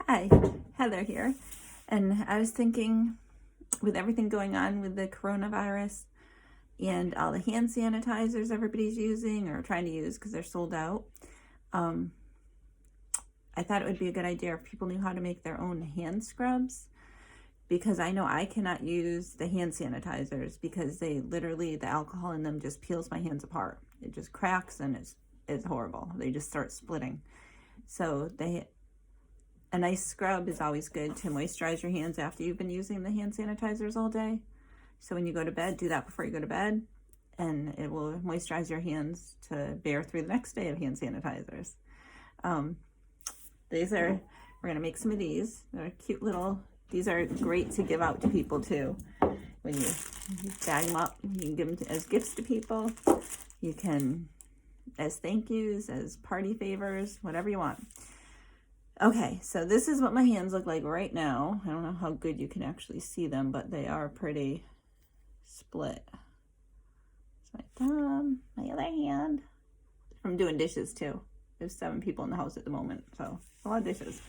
Hi, Heather here. And I was thinking, with everything going on with the coronavirus and all the hand sanitizers everybody's using or trying to use because they're sold out, I thought it would be a good idea if people knew how to make their own hand scrubs, because I know I cannot use the hand sanitizers because they literally, the alcohol in them just peels my hands apart. It just cracks and it's horrible. They just start splitting. So a nice scrub is always good to moisturize your hands after you've been using the hand sanitizers all day. So when you go to bed, do that before you go to bed, and it will moisturize your hands to bear through the next day of hand sanitizers. We're gonna make some of these. They're cute little, these are great to give out to people too. When you bag them up, you can give them as gifts to people. You can, as thank yous, as party favors, whatever you want. Okay, so this is what my hands look like right now. I don't know how good you can actually see them, but they are pretty split. It's my thumb, my other hand. I'm doing dishes too. There's 7 people in the house at the moment, so a lot of dishes.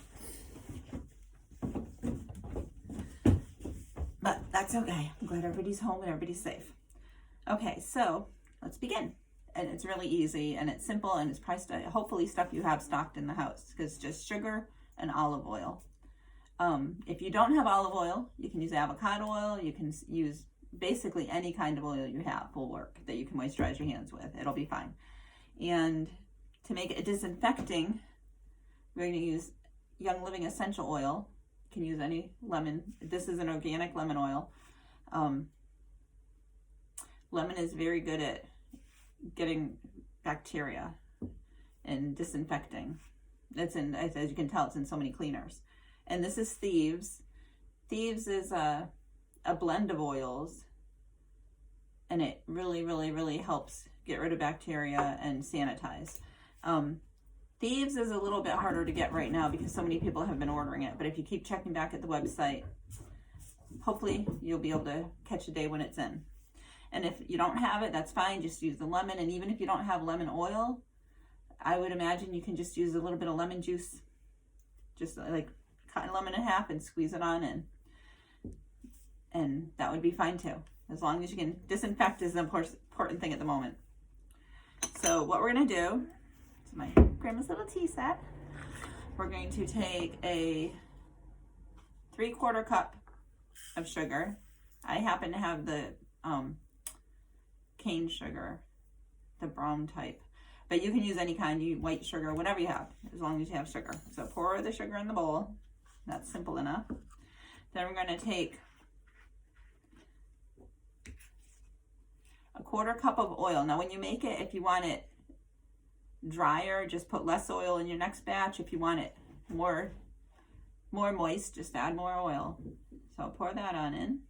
But that's okay. I'm glad everybody's home and everybody's safe. Okay, so let's begin. And it's really easy and it's simple and it's priced hopefully stuff you have stocked in the house, because just sugar and olive oil. If you don't have olive oil, you can use avocado oil. You can use basically any kind of oil you have will work that you can moisturize your hands with. It'll be fine. And to make it disinfecting, we're going to use Young Living essential oil. You can use any lemon. This is an organic lemon oil. Lemon is very good at getting bacteria and disinfecting. It's in, as you can tell, it's in so many cleaners. And this is Thieves. Thieves is a blend of oils, and it really helps get rid of bacteria and sanitize. Thieves is a little bit harder to get right now because so many people have been ordering it, but if you keep checking back at the website, hopefully you'll be able to catch a day when it's in. And if you don't have it, that's fine. Just use the lemon. And even if you don't have lemon oil, I would imagine you can just use a little bit of lemon juice. Just like cut a lemon in half and squeeze it on in. And that would be fine too. As long as you can, disinfect is the important thing at the moment. So what we're going to do, it's my grandma's little tea set. We're going to take a 3/4 cup of sugar. I happen to have the cane sugar, the brown type, but you can use any kind, white sugar, whatever you have, as long as you have sugar. So pour the sugar in the bowl. That's simple enough. Then we're going to take a 1/4 cup of oil. Now when you make it, if you want it drier, just put less oil in your next batch. If you want it more moist, just add more oil. So pour that on in.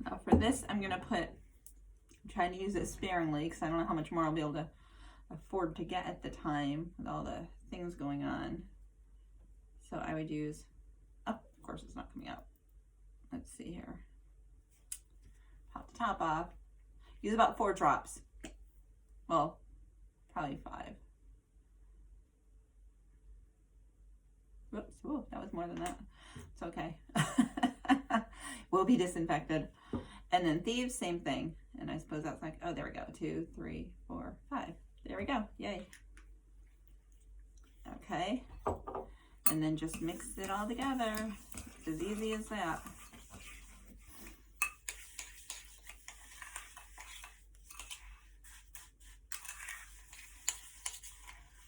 Now for this, I'm trying to use it sparingly because I don't know how much more I'll be able to afford to get at the time with all the things going on. So I would use, oh, of course it's not coming out. Let's see here. Pop the top off. Use about 4 drops. Well, probably 5. Whoops, whoa, that was more than that. It's okay. Will be disinfected. And then Thieves, same thing. And I suppose that's like, oh, there we go. 2, 3, 4, 5. There we go. Yay. Okay. And then just mix it all together. It's as easy as that.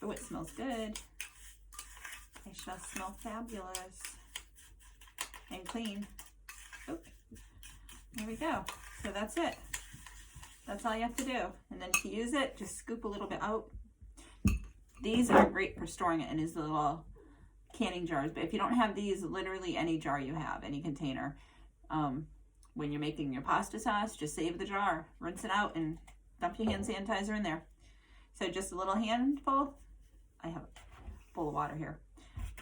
Oh, it smells good. I shall smell fabulous and clean. Oh, there we go. So that's it. That's all you have to do. And then to use it, just scoop a little bit out. These are great for storing it in these little canning jars. But if you don't have these, literally any jar you have, any container, when you're making your pasta sauce, just save the jar, rinse it out, and dump your hand sanitizer in there. So just a little handful. I have a bowl of water here.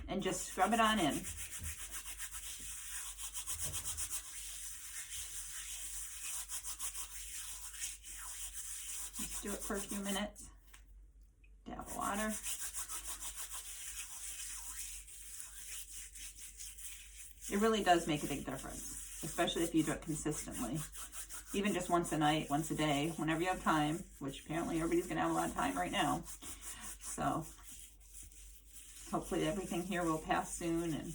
And just scrub it on in. do it for a few minutes. Dab of water. It really does make a big difference, especially if you do it consistently. Even just once a night, once a day, whenever you have time, which apparently everybody's going to have a lot of time right now. So hopefully everything here will pass soon and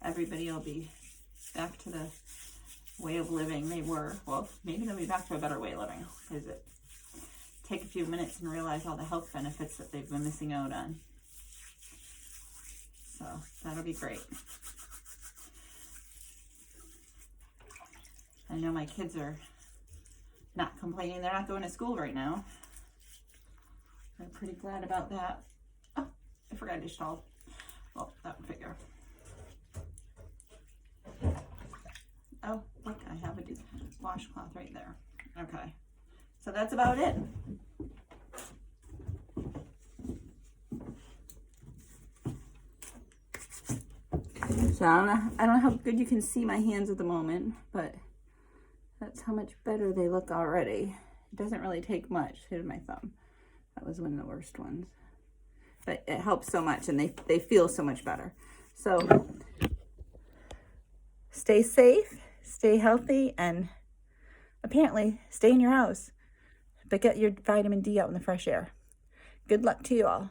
everybody will be back to the way of living they were. Well, maybe they'll be back to a better way of living, because it take a few minutes and realize all the health benefits that they've been missing out on. So that'll be great. I know my kids are not complaining. They're not going to school right now. I'm pretty glad about that. Oh, I forgot a dish towel. Well, that would figure. Oh, look, I have a washcloth right there. Okay, so that's about it. So I don't know how good you can see my hands at the moment, but that's how much better they look already. It doesn't really take much. Here's my thumb. That was one of the worst ones. But it helps so much, and they feel so much better. So stay safe, stay healthy, and apparently stay in your house. But get your vitamin D out in the fresh air. Good luck to you all.